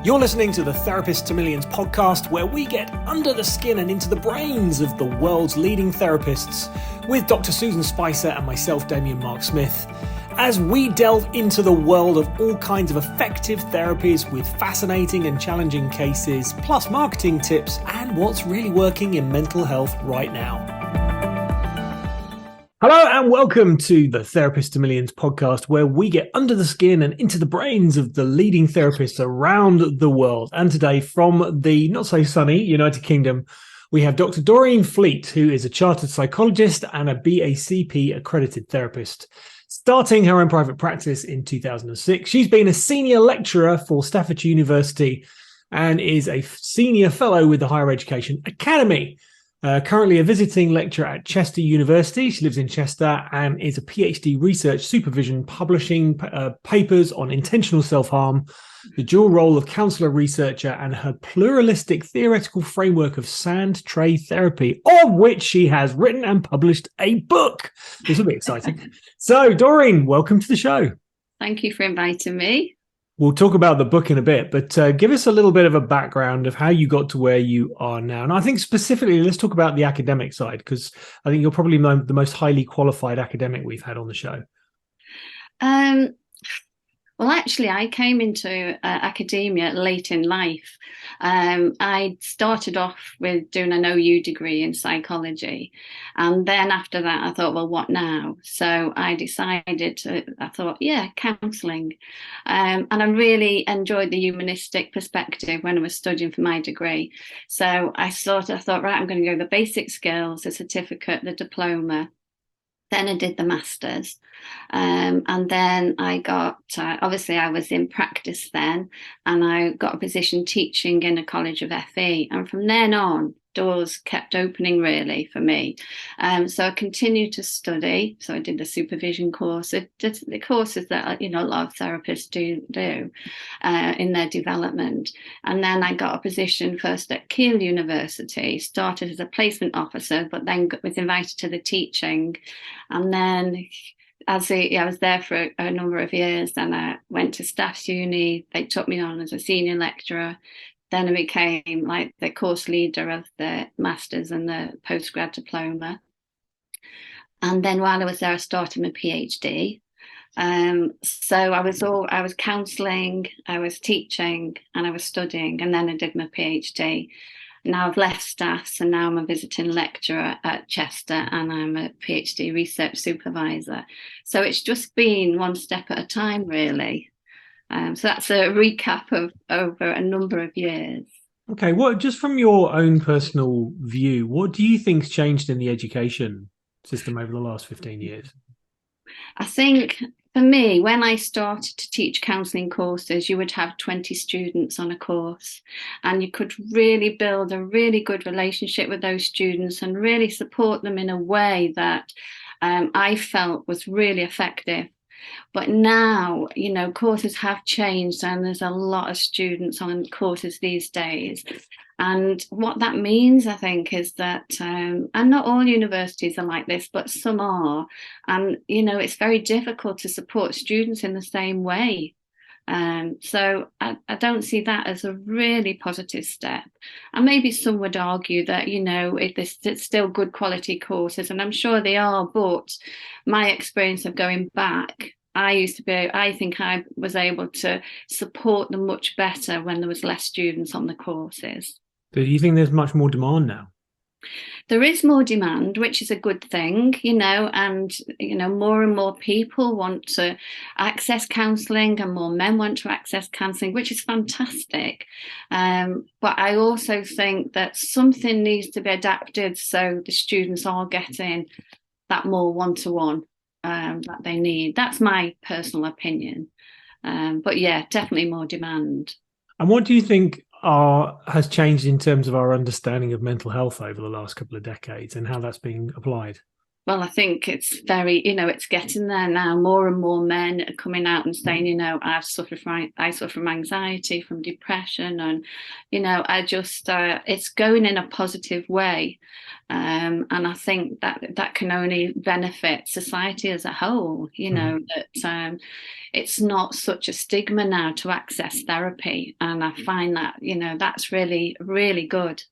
You're listening to the Therapist to Millions podcast, where we get under the skin and into the brains of the world's leading therapists with Dr. Susan Spicer and myself, Damien Mark Smith, as we delve into the world of all kinds of effective therapies with fascinating and challenging cases, plus marketing tips and what's really working in mental health right now. Hello and welcome to the Therapist to Millions podcast, where we get under the skin and into the brains of the leading therapists around the world. And today, from the not so sunny United Kingdom, we have Dr. Doreen Fleet, who is a Chartered Psychologist and a BACP accredited therapist. Starting her own private practice in 2006, she's been a senior lecturer for Staffordshire University and is a senior fellow with the Higher Education Academy. Currently a visiting lecturer at Chester University. She lives in Chester and is a PhD research supervision, publishing papers on intentional self-harm, the dual role of counsellor-researcher, and her pluralistic theoretical framework of sand tray therapy, of which she has written and published a book. This will be exciting. So, Doreen, welcome to the show. Thank you for inviting me. We'll talk about the book in a bit, but give us a little bit of a background of how you got to where you are now. And I think specifically, let's talk about the academic side, because I think you're probably the most highly qualified academic we've had on the show. Well, actually, I came into academia late in life. I started off with doing an OU degree in psychology. And then after that, I thought, well, what now? So I decided counselling. And I really enjoyed the humanistic perspective when I was studying for my degree. So I thought, right, I'm going to go the basic skills, the certificate, the diploma. Then I did the master's, and then I got, obviously I was in practice then, and I got a position teaching in a college of FE. And from then on, doors kept opening really for me. So I continued to study. So I did the supervision course, the courses that, a lot of therapists do in their development. And then I got a position first at Keele University, started as a placement officer, but then was invited to the teaching. And then I was there for a number of years, and I went to Staff's Uni. They took me on as a senior lecturer. Then I became like the course leader of the master's and the postgrad diploma. And then while I was there, I started my PhD. So I was counselling, I was teaching, and I was studying, and then I did my PhD. Now I've left Staffs, and now I'm a visiting lecturer at Chester, and I'm a PhD research supervisor. So it's just been one step at a time, really. So that's a recap of over a number of years. Okay, well, just from your own personal view, what do you think's changed in the education system over the last 15 years? I think for me, when I started to teach counselling courses, you would have 20 students on a course, and you could really build a really good relationship with those students and really support them in a way that I felt was really effective. But now, courses have changed, and there's a lot of students on courses these days. And what that means, I think, is that, and not all universities are like this, but some are. And, it's very difficult to support students in the same way. So I don't see that as a really positive step. And maybe some would argue that, it's still good quality courses, and I'm sure they are, but my experience of going back, I think I was able to support them much better when there was less students on the courses. So do you think there's much more demand now? There is more demand, which is a good thing, and, more and more people want to access counselling, and more men want to access counselling, which is fantastic. But I also think that something needs to be adapted so the students are getting that more one-to-one that they need. That's my personal opinion. But yeah, definitely more demand. And what do you think has changed in terms of our understanding of mental health over the last couple of decades, and how that's being applied? Well, I think it's very, it's getting there now. More and more men are coming out and saying, I suffer from anxiety, from depression, and, I just, it's going in a positive way. And I think that can only benefit society as a whole, that it's not such a stigma now to access therapy. And I find that, that's really, really good.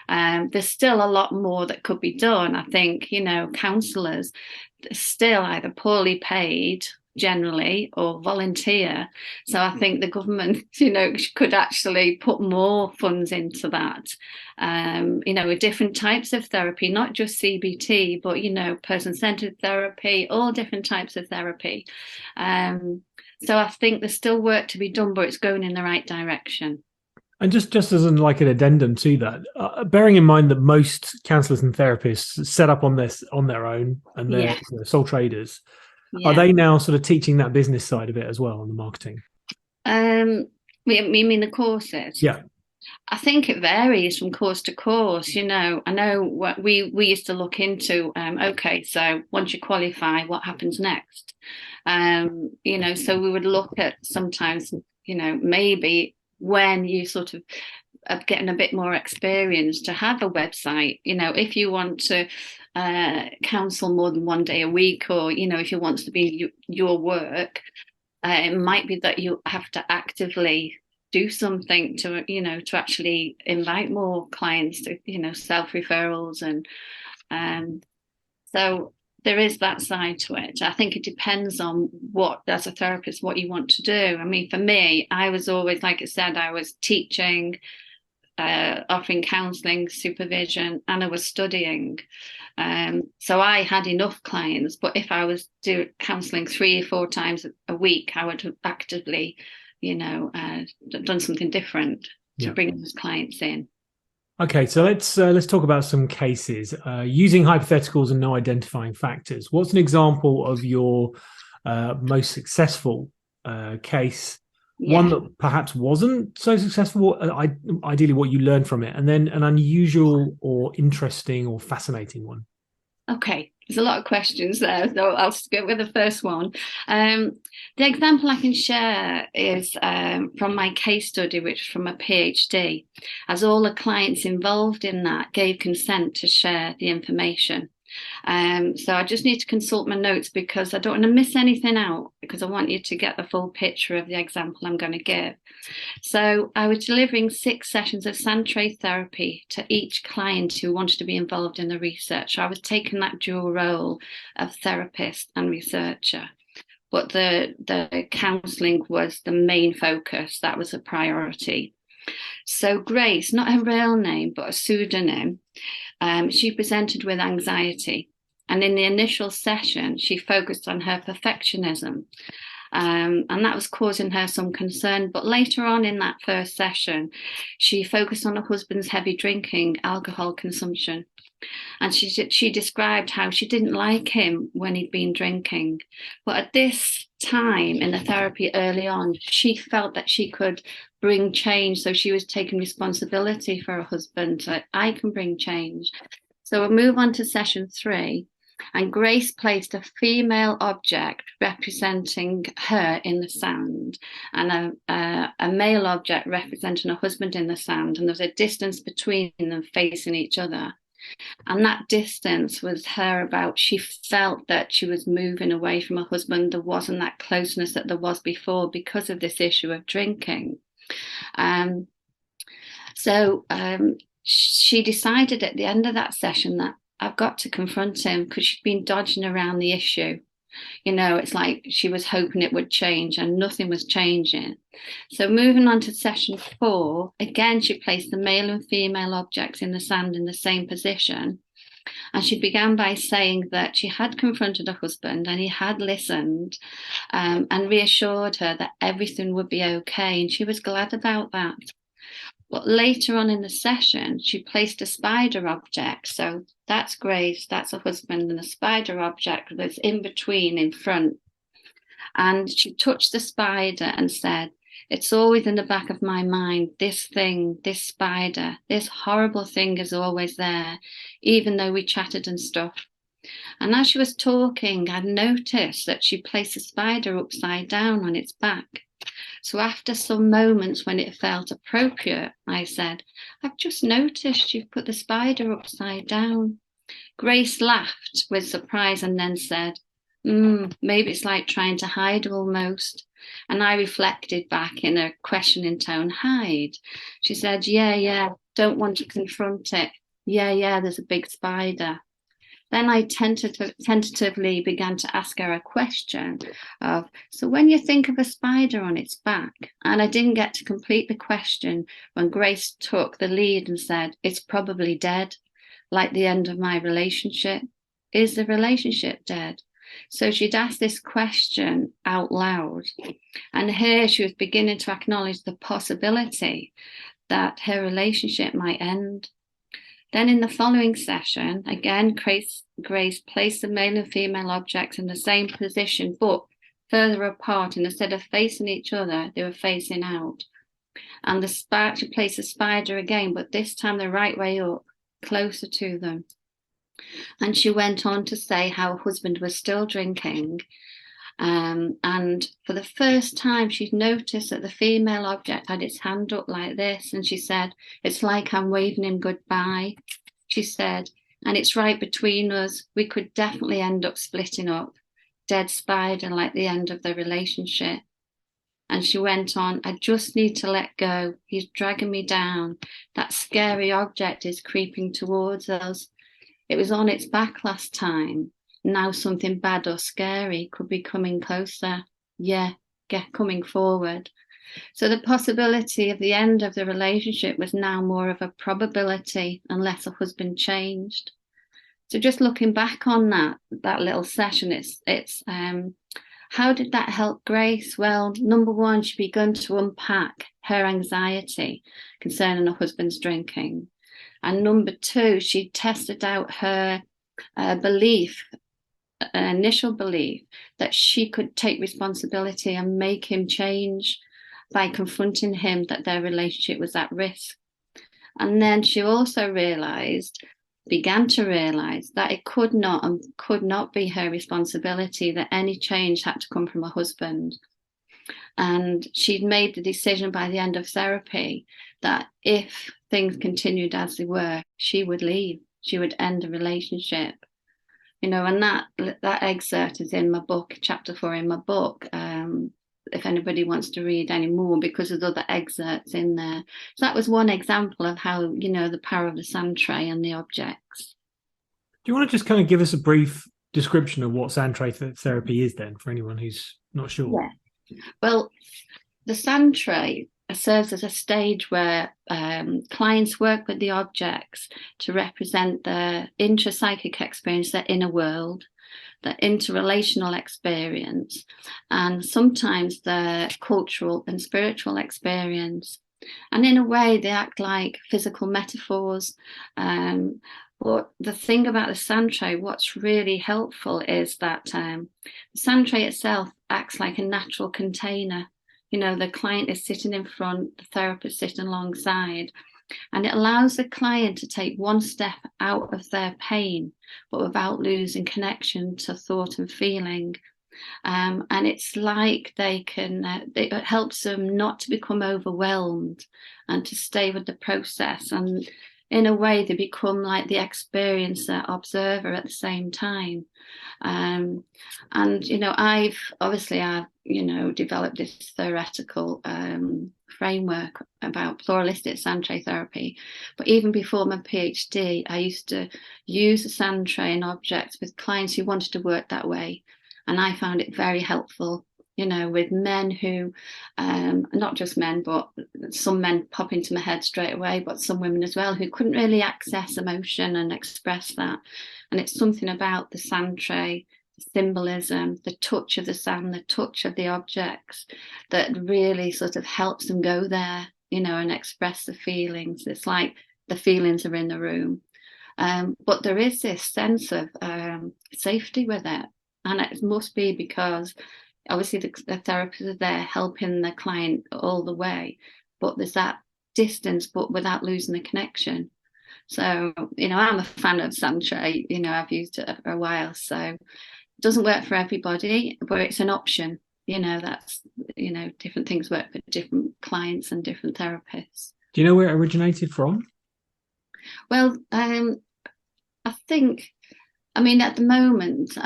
There's still a lot more that could be done. I think, counsellors still either poorly paid generally or volunteer. So I think the government, could actually put more funds into that, with different types of therapy, not just CBT, but, person-centered therapy, all different types of therapy. So I think there's still work to be done, but it's going in the right direction. And just as an addendum to that, bearing in mind that most counsellors and therapists set up on their own and they're sole traders, are they now sort of teaching that business side of it as well on the marketing? You mean the courses? Yeah. I think it varies from course to course. I know what we used to look into. Okay, so once you qualify, what happens next? So we would look at sometimes, maybe when you sort of are getting a bit more experience to have a website, if you want to counsel more than one day a week, or, if you want to be your work, it might be that you have to actively do something to, to actually invite more clients to, self-referrals. And so there is that side to it. I think it depends on what, as a therapist, what you want to do. I mean, for me, I was always, like I said, I was teaching, offering counselling, supervision, and I was studying. So I had enough clients, but if I was doing counselling 3 or 4 times a week, I would have actively, done something different to bring those clients in. Okay, so let's talk about some cases using hypotheticals and no identifying factors. What's an example of your most successful case? One that perhaps wasn't so successful, ideally what you learned from it, and then an unusual or interesting or fascinating one. Okay, there's a lot of questions there, so I'll go with the first one. The example I can share is from my case study, which is from a PhD, as all the clients involved in that gave consent to share the information. So I just need to consult my notes because I don't want to miss anything out, because I want you to get the full picture of the example I'm going to give. So I was delivering 6 sessions of sand tray therapy to each client who wanted to be involved in the research. So I was taking that dual role of therapist and researcher. But the counselling was the main focus. That was a priority. So Grace, not her real name, but a pseudonym, she presented with anxiety. And in the initial session, she focused on her perfectionism. And that was causing her some concern. But later on in that first session, she focused on her husband's heavy drinking, alcohol consumption. And she described how she didn't like him when he'd been drinking. But at this time in the therapy early on, she felt that she could bring change. So she was taking responsibility for her husband. So I can bring change. So we'll move on to session 3. And Grace placed a female object representing her in the sand and a male object representing her husband in the sand. And there was a distance between them facing each other. And that distance was her about, she felt that she was moving away from her husband. There wasn't that closeness that there was before because of this issue of drinking. So she decided at the end of that session that I've got to confront him, because she'd been dodging around the issue. It's like she was hoping it would change and nothing was changing. So moving on to session 4, again, she placed the male and female objects in the sand in the same position. And she began by saying that she had confronted her husband and he had listened, and reassured her that everything would be okay. And she was glad about that. But later on in the session, she placed a spider object. So that's Grace, that's her husband, and the spider object was in between, in front. And she touched the spider and said, "It's always in the back of my mind, this thing, this spider, this horrible thing is always there, even though we chatted and stuff." And as she was talking, I noticed that she placed a spider upside down on its back. So after some moments when it felt appropriate, I said, "I've just noticed you've put the spider upside down." Grace laughed with surprise and then said, maybe it's like trying to hide almost. And I reflected back in a questioning tone, "Hide?" She said, yeah, don't want to confront it. Yeah, there's a big spider. Then I tentatively began to ask her a question of, "So when you think of a spider on its back," and I didn't get to complete the question when Grace took the lead and said, "It's probably dead, like the end of my relationship. Is the relationship dead?" So she'd asked this question out loud. And here she was beginning to acknowledge the possibility that her relationship might end. Then in the following session, again, Grace placed the male and female objects in the same position, but further apart. And instead of facing each other, they were facing out. And she placed the spider again, but this time the right way up, closer to them. And she went on to say how her husband was still drinking. And for the first time, she'd noticed that the female object had its hand up like this. And she said, "It's like I'm waving him goodbye." She said, "And it's right between us. We could definitely end up splitting up. Dead spider, like the end of the relationship." And she went on, "I just need to let go. He's dragging me down. That scary object is creeping towards us. It was on its back last time. Now something bad or scary could be coming closer. Yeah, coming forward." So the possibility of the end of the relationship was now more of a probability unless her husband changed. So just looking back on that little session, it's how did that help Grace? Well, number one, she began to unpack her anxiety concerning her husband's drinking. And number two, she tested out her initial belief that she could take responsibility and make him change by confronting him that their relationship was at risk. And then she also began to realize that it could not be her responsibility, that any change had to come from her husband. And she'd made the decision by the end of therapy that if things continued as they were, she would leave. She would end the relationship. And that excerpt is in my book, chapter 4 in my book, if anybody wants to read any more, because there's other excerpts in there. So that was one example of how, the power of the sand tray and the objects. Do you want to just kind of give us a brief description of what sand tray therapy is then, for anyone who's not sure? Yeah. Well, the sand tray serves as a stage where clients work with the objects to represent their intrapsychic experience, their inner world, their interrelational experience, and sometimes their cultural and spiritual experience. And in a way, they act like physical metaphors. But the thing about the sand tray, what's really helpful is that the sand tray itself acts like a natural container. The client is sitting in front, the therapist sitting alongside, and it allows the client to take one step out of their pain, but without losing connection to thought and feeling. And it's like it helps them not to become overwhelmed and to stay with the process. And in a way, they become like the experiencer, observer at the same time. And I've developed this theoretical framework about pluralistic sand tray therapy. But even before my PhD, I used to use the sand tray and objects with clients who wanted to work that way. And I found it very helpful, with men who, not just men, but some men pop into my head straight away, but some women as well, who couldn't really access emotion and express that. And it's something about the sand tray, the symbolism, the touch of the sand, the touch of the objects that really sort of helps them go there, and express the feelings. It's like the feelings are in the room. But there is this sense of safety with it. And it must be because obviously the therapists are there helping the client all the way, but there's that distance, but without losing the connection. So, I'm a fan of Sandtray. I've used it for a while. So it doesn't work for everybody, but it's an option. That's, different things work for different clients and different therapists. Do you know where it originated from? Well, I think, at the moment,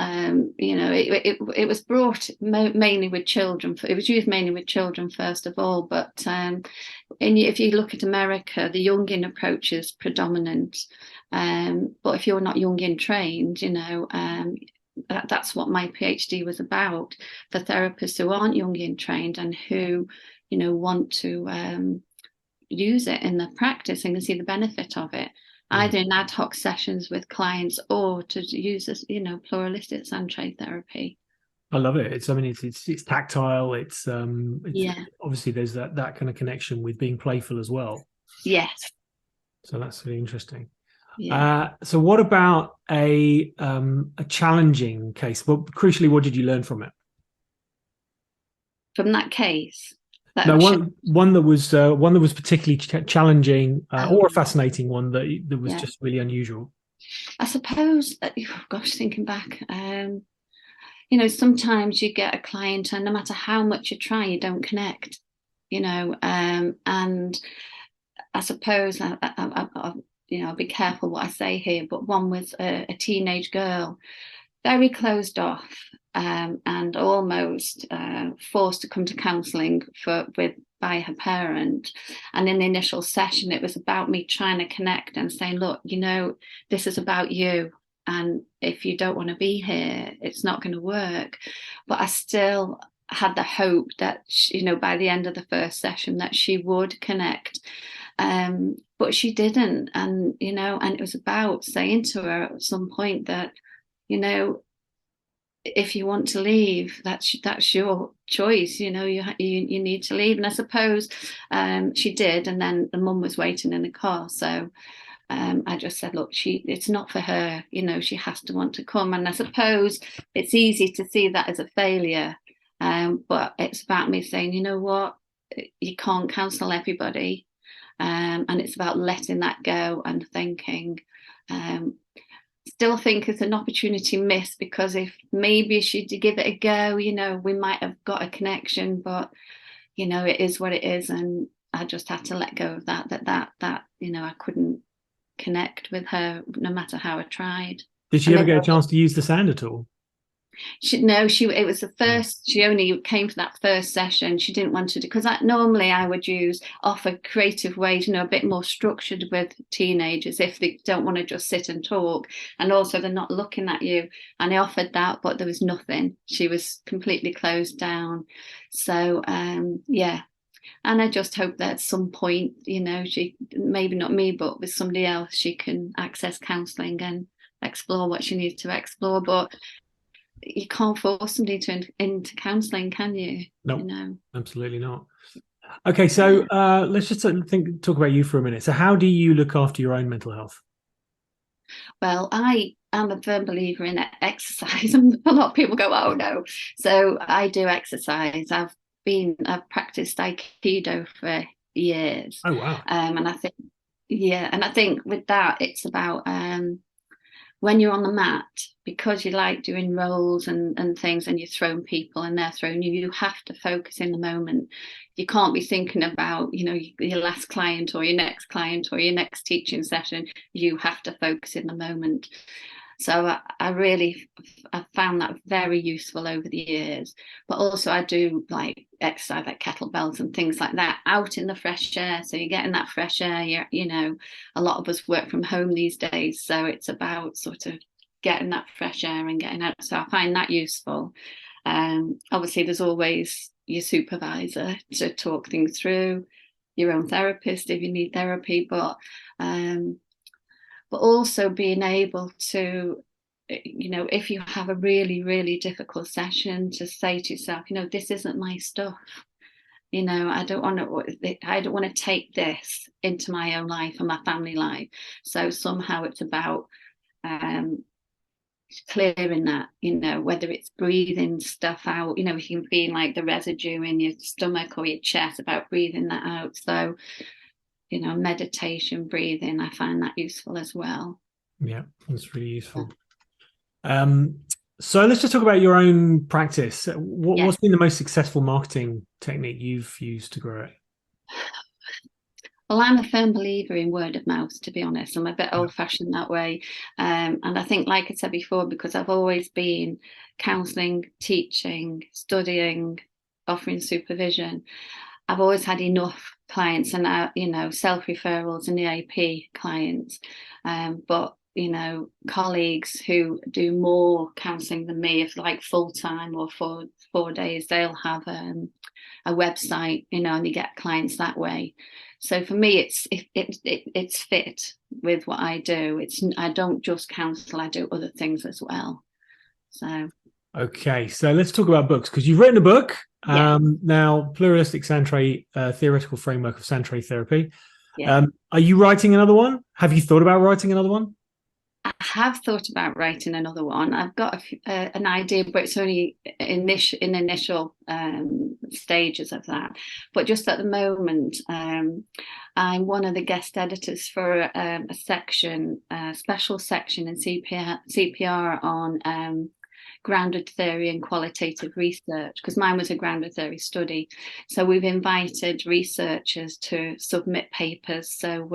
it was brought mainly with children. It was used mainly with children first of all, but if you look at America, the Jungian approach is predominant. But if you're not Jungian trained, that's what my PhD was about, for therapists who aren't Jungian trained and who, want to use it in their practice and can see the benefit of it, either in ad hoc sessions with clients or to use as, pluralistic Sandtray therapy. I love it. It's tactile. It's obviously there's that kind of connection with being playful as well. Yes. So that's really interesting. Yeah. So what about a challenging case? Well, crucially, what did you learn from it? From that case? One that was particularly challenging, or a fascinating one that was just really unusual. I suppose, thinking back, sometimes you get a client and no matter how much you try, you don't connect, and I suppose I'll be careful what I say here, but one was a teenage girl, very closed off, and almost forced to come to counselling by her parent. And in the initial session, it was about me trying to connect and saying, look, this is about you. And if you don't want to be here, it's not going to work. But I still had the hope that, by the end of the first session, that she would connect. But she didn't. And, and it was about saying to her at some point that, if you want to leave, that's your choice. You need to leave. And I suppose she did. And then the mum was waiting in the car. So I just said, look, it's not for her. She has to want to come. And I suppose it's easy to see that as a failure. But it's about me saying, you know what, you can't counsel everybody. And it's about letting that go and thinking, still think it's an opportunity missed, because if maybe she'd give it a go, we might have got a connection, but it is what it is. And I just had to let go of that I couldn't connect with her no matter how I tried. Did she ever get a chance to use the sand at all? It was the first, she only came for that first session. She didn't want to do, because normally I would offer creative ways, a bit more structured with teenagers if they don't want to just sit and talk, and also they're not looking at you. And I offered that, but there was nothing. She was completely closed down. So and I just hope that at some point, she, maybe not me, but with somebody else, she can access counselling and explore what she needs to explore. But you can't force somebody into counselling, can you? No, absolutely not. Okay, so let's just talk about you for a minute. So how do you look after your own mental health? Well, I am a firm believer in exercise, and a lot of people go, oh no. So I do exercise. I've practiced Aikido for years. Oh wow. And I think with that, it's about when you're on the mat, because you like doing rolls and things, and you're throwing people and they're throwing you, you have to focus in the moment. You can't be thinking about, your last client or your next client or your next teaching session. You have to focus in the moment. So I found that very useful over the years. But also I do like exercise, like kettlebells and things like that, out in the fresh air. So you're getting that fresh air. A lot of us work from home these days. So it's about sort of getting that fresh air and getting out. So I find that useful. Obviously, there's always your supervisor to talk things through, your own therapist if you need therapy. But also being able to, if you have a really, really difficult session, to say to yourself, this isn't my stuff. I don't want to take this into my own life and my family life. So somehow it's about clearing that, whether it's breathing stuff out, you can feel like the residue in your stomach or your chest, about breathing that out. So meditation, breathing. I find that useful as well. Yeah, that's really useful. So let's just talk about your own practice. What's been the most successful marketing technique you've used to grow it? Well, I'm a firm believer in word of mouth, to be honest. I'm a bit old-fashioned that way. And I think, like I said before, because I've always been counselling, teaching, studying, offering supervision, I've always had enough clients and, self-referrals and EAP clients. But colleagues who do more counselling than me, if like full-time or for 4 days, they'll have a website, and you get clients that way. So for me, it's fit with what I do. I don't just counsel; I do other things as well. So okay, so let's talk about books, because you've written a book now, Pluralistic Theoretical Framework of Centre Therapy. Are you writing another one? Have you thought about writing another one? I have thought about writing another one. I've got an idea, but it's only in initial stages of that. But just at the moment, I'm one of the guest editors for a special section in CPR on grounded theory and qualitative research, because mine was a grounded theory study. So we've invited researchers to submit papers. So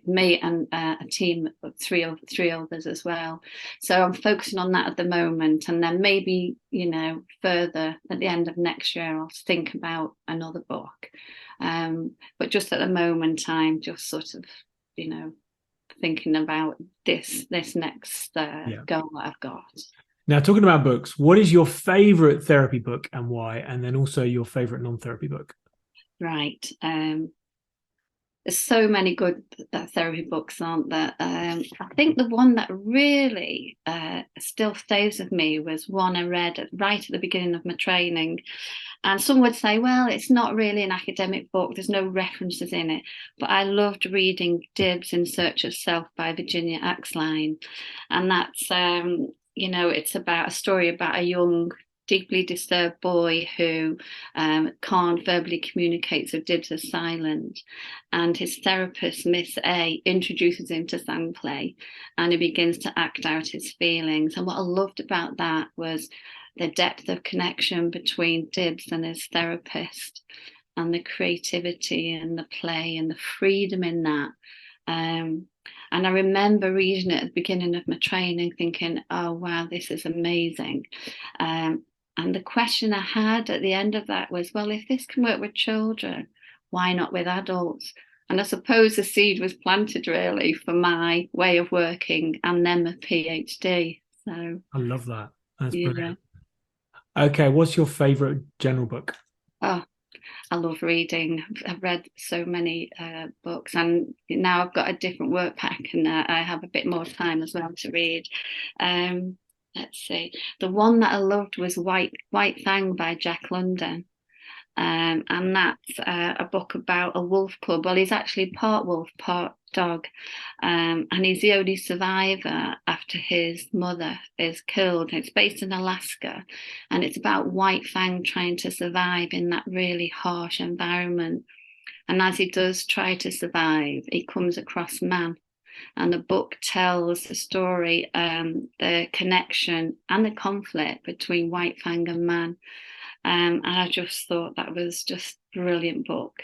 me and a team of three others as well. So I'm focusing on that at the moment, and then maybe further at the end of next year I'll think about another book. But just at the moment I'm just sort of thinking about this next goal that I've got. Now, talking about books, what is your favorite therapy book and why? And then also your favorite non-therapy book? Right. There's so many good therapy books, aren't there? I think the one that really still stays with me was one I read right at the beginning of my training. And some would say, well, it's not really an academic book. There's no references in it. But I loved reading Dibs in Search of Self by Virginia Axline. And that's, it's about a story about a young, deeply disturbed boy who can't verbally communicate, so Dibs are silent. And his therapist, Miss A, introduces him to sound play, and he begins to act out his feelings. And what I loved about that was the depth of connection between Dibs and his therapist, and the creativity and the play and the freedom in that. And I remember reading it at the beginning of my training thinking, oh, wow, this is amazing. And the question I had at the end of that was, well, if this can work with children, why not with adults? And I suppose the seed was planted really for my way of working and then my PhD. So I love that. That's brilliant. Okay, what's your favorite general book? Oh, I love reading. I've read so many books, and now I've got a different work pack, and I have a bit more time as well to read. Let's see. The one that I loved was White Fang by Jack London. And that's a book about a wolf cub. Well, he's actually part wolf, part dog. And he's the only survivor after his mother is killed. It's based in Alaska. And it's about White Fang trying to survive in that really harsh environment. And as he does try to survive, he comes across man. And the book tells the story, the connection and the conflict between White Fang and man. And I just thought that was just a brilliant book.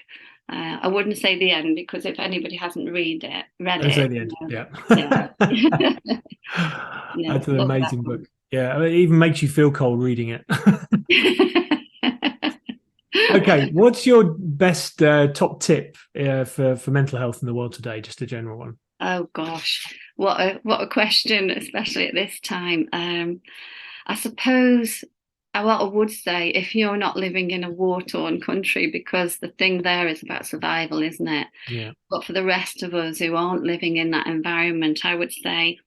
I wouldn't say the end, because if anybody hasn't read it, say the end. Yeah. That's an amazing book. Yeah, it even makes you feel cold reading it. Okay, what's your best top tip for mental health in the world today? Just a general one. Oh gosh, what a question, especially at this time. I suppose what I would say, if you're not living in a war-torn country, because the thing there is about survival, isn't it? Yeah. But for the rest of us who aren't living in that environment, I would say,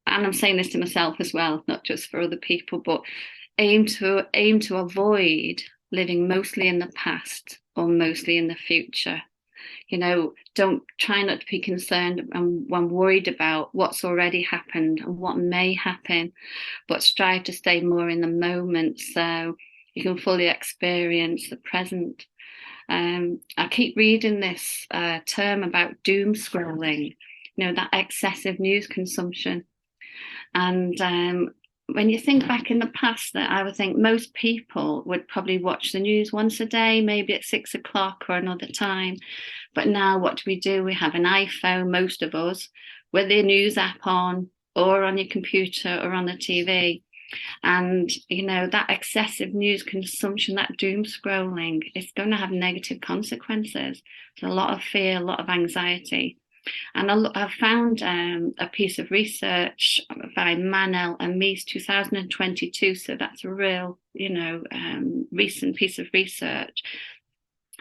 and I'm saying this to myself as well, not just for other people, but aim to avoid living mostly in the past or mostly in the future. Don't try not to be concerned and when worried about what's already happened and what may happen, but strive to stay more in the moment so you can fully experience the present. I keep reading this term about doom scrolling, that excessive news consumption. And when you think back in the past, that I would think most people would probably watch the news once a day, maybe at 6 o'clock or another time. But now what do? We have an iPhone, most of us, with the news app on, or on your computer or on the TV. And, that excessive news consumption, that doom scrolling, it's going to have negative consequences. There's a lot of fear, a lot of anxiety. And I found a piece of research by Manel and Mies, 2022. So that's a real, recent piece of research.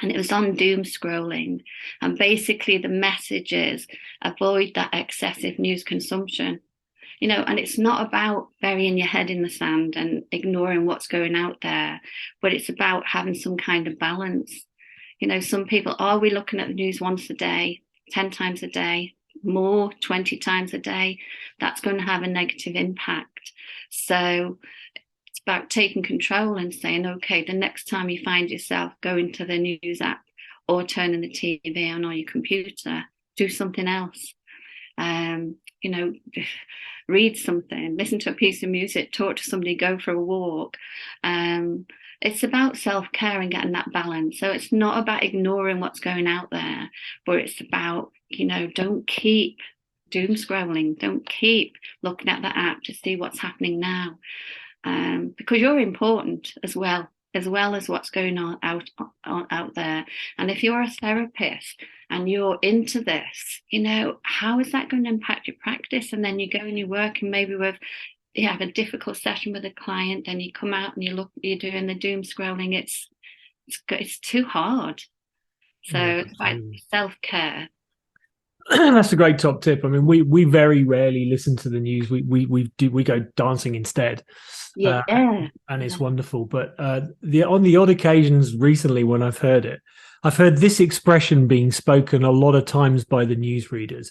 And it was on doom scrolling. And basically the message is avoid that excessive news consumption. And it's not about burying your head in the sand and ignoring what's going out there, but it's about having some kind of balance. Some people, are we looking at the news once a day, 10 times a day, more, 20 times a day? That's going to have a negative impact. So it's about taking control and saying, okay, the next time you find yourself going to the news app or turning the TV on or your computer, do something else. Read something, listen to a piece of music, talk to somebody, go for a walk. It's about self-care and getting that balance. So it's not about ignoring what's going out there, but it's about, don't keep doom scrolling. Don't keep looking at the app to see what's happening now. Because you're important as well as what's going on out there. And if you're a therapist and you're into this, how is that going to impact your practice? And then you go and you work, and maybe you have a difficult session with a client, then you come out and you're doing the doom scrolling. It's too hard. So it's about self-care. That's a great top tip. I mean, we very rarely listen to the news. We go dancing instead. Yeah, and it's wonderful. But on the odd occasions recently when I've heard this expression being spoken a lot of times by the newsreaders.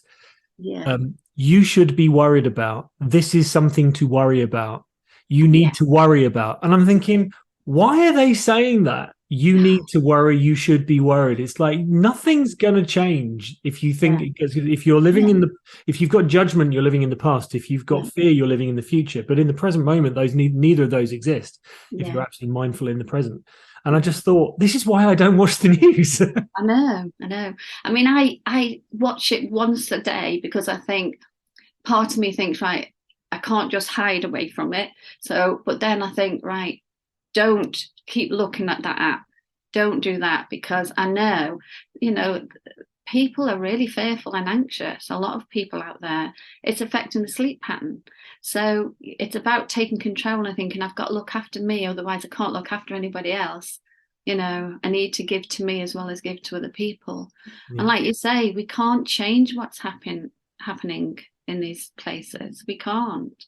Yeah. You should be worried about. This is something to worry about. You need to worry about. And I'm thinking, why are they saying that? You need to worry. You should be worried. It's like nothing's going to change if you think, because if you're living if you've got judgment, you're living in the past. If you've got fear, you're living in the future. But in the present moment, neither of those exist if you're actually mindful in the present. And I just thought, this is why I don't watch the news. I know. I mean, I watch it once a day because I think part of me thinks, right, I can't just hide away from it. So, but then I think, right, don't keep looking at that app. Don't do that, because I know, people are really fearful and anxious. A lot of people out there, it's affecting the sleep pattern. So it's about taking control and thinking, I've got to look after me, otherwise I can't look after anybody else. I need to give to me as well as give to other people. Yeah. And like you say, we can't change what's happening in these places. We can't.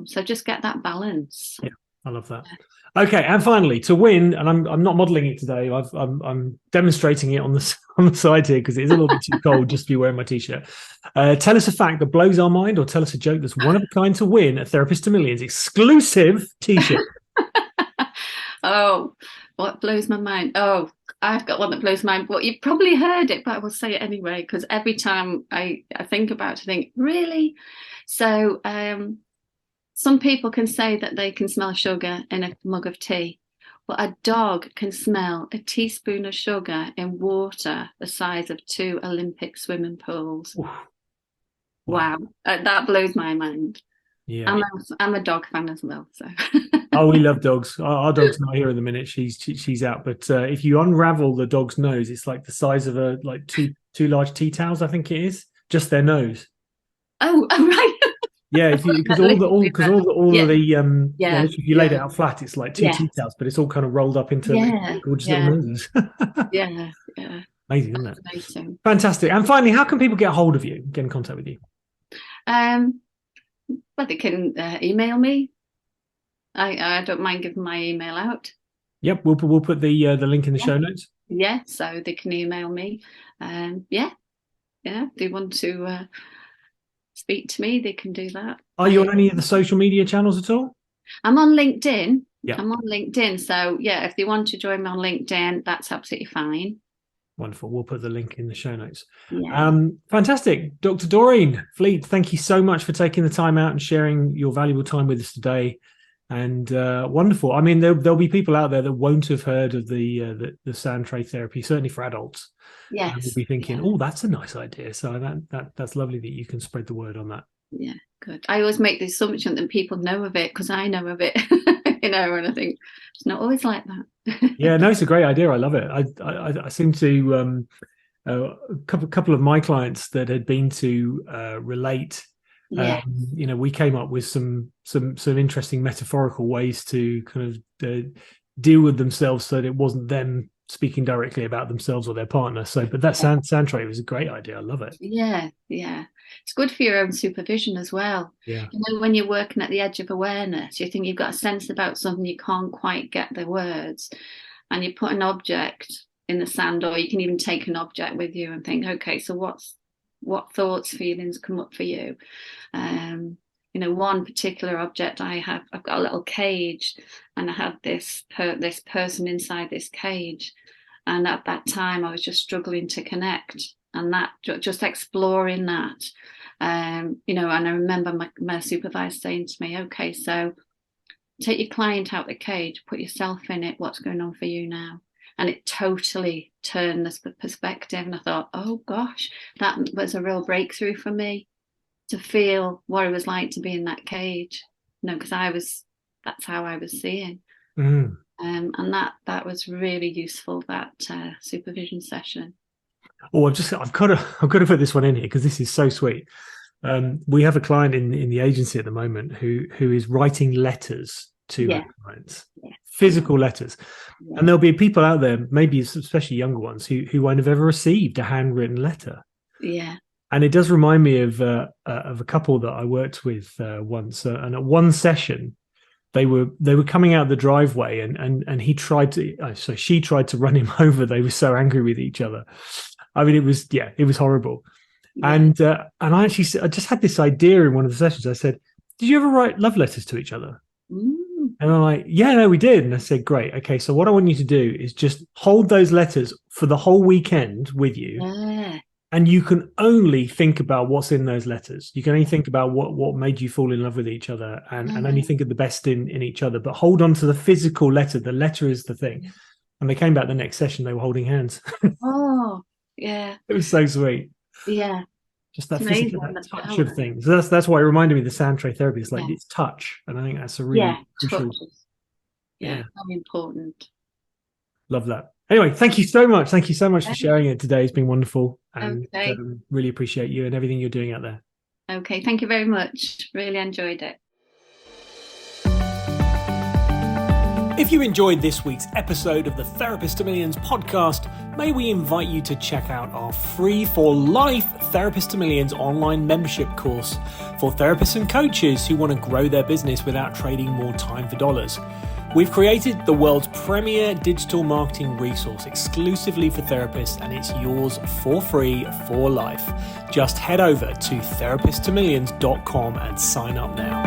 So just get that balance. Yeah, I love that. Okay, and finally, to win, and I'm not modelling it today. I'm demonstrating it on the side here because it is a little bit too cold just to be wearing my t-shirt. Tell us a fact that blows our mind, or tell us a joke that's one of a kind to win a Therapist to Millions exclusive t-shirt. Oh, what blows my mind? Oh, I've got one that blows my mind. But you've probably heard it, but I will say it anyway, because every time I think about it, I think, really? So some people can say that they can smell sugar in a mug of tea, but a dog can smell a teaspoon of sugar in water the size of 2 Olympic swimming pools. Oof. Wow. That blows my mind. Yeah, I'm a dog fan as well. So. Oh, we love dogs. Our dog's not here at the minute. She's out. But if you unravel the dog's nose, it's like the size of two large tea towels. I think it is just their nose. Oh, right. Yeah, because if you laid it out flat, it's like two tea towels, but it's all kind of rolled up into gorgeous little noses. Yeah. Amazing, isn't it? Amazing. Fantastic. And finally, how can people get hold of you, get in contact with you? Well, they can email me. I don't mind giving my email out. Yep, we'll put the link in the show notes. Yeah, so they can email me. If they want to speak to me, they can do that. Are you on any of the social media channels at all? I'm on LinkedIn. Yeah. I'm on LinkedIn. So yeah, if they want to join me on LinkedIn, that's absolutely fine. Wonderful. We'll put the link in the show notes. Yeah. Fantastic. Dr. Doreen Fleet, thank you so much for taking the time out and sharing your valuable time with us today. And wonderful. I mean, there'll be people out there that won't have heard of the sand tray therapy, certainly for adults. Yes. We'll be thinking, oh, that's a nice idea. So that's lovely that you can spread the word on that. Yeah, good. I always make the assumption that people know of it because I know of it, and I think it's not always like that. Yeah, no, it's a great idea. I love it. I seem to a couple of my clients that had been to Relate. Yeah. We came up with some interesting metaphorical ways to kind of deal with themselves so that it wasn't them speaking directly about themselves or their partner. So, but that sand tray was a great idea. I love it. Yeah. It's good for your own supervision as well. Yeah. When you're working at the edge of awareness, you think you've got a sense about something, you can't quite get the words, and you put an object in the sand, or you can even take an object with you and think, okay, so what thoughts, feelings come up for you? One particular object I've got a little cage, and I have this person inside this cage, and at that time I was just struggling to connect, and that just exploring that, and I remember my supervisor saying to me, okay, so take your client out the cage, put yourself in it, what's going on for you now? And it totally turned the perspective, and I thought, oh gosh, that was a real breakthrough for me, to feel what it was like to be in that cage, because that's how I was seeing. And that was really useful, that supervision session. Oh, I've got to put this one in here because this is so sweet. We have a client in the agency at the moment who is writing letters to her clients, physical letters. And there'll be people out there, maybe especially younger ones, who won't have ever received a handwritten letter. Yeah. And it does remind me of a couple that I worked with once. And at one session, they were coming out the driveway, and she tried to run him over. They were so angry with each other. I mean, it was horrible. Yeah. And I just had this idea in one of the sessions. I said, "Did you ever write love letters to each other?" And I'm like, "Yeah, no, we did." And I said, "Great. Okay, so what I want you to do is just hold those letters for the whole weekend with you." Yeah. And you can only think about what's in those letters. You can only think about what made you fall in love with each other, and only think of the best in each other. But hold on to the physical letter. The letter is the thing. And they came back the next session. They were holding hands. Oh, yeah. It was so sweet. Yeah. Just that physical touch of things. So that's why it reminded me of the sand tray therapy. It's like it's touch. And I think that's a really crucial. Yeah, very important. Love that. Anyway, thank you so much. Thank you so much for sharing it today. It's been wonderful. And really appreciate you and everything you're doing out there. Okay, thank you very much. Really enjoyed it. If you enjoyed this week's episode of the Therapist to Millions podcast, may we invite you to check out our free for life Therapist to Millions online membership course for therapists and coaches who want to grow their business without trading more time for dollars. We've created the world's premier digital marketing resource exclusively for therapists, and it's yours for free for life. Just head over to therapisttomillions.com and sign up now.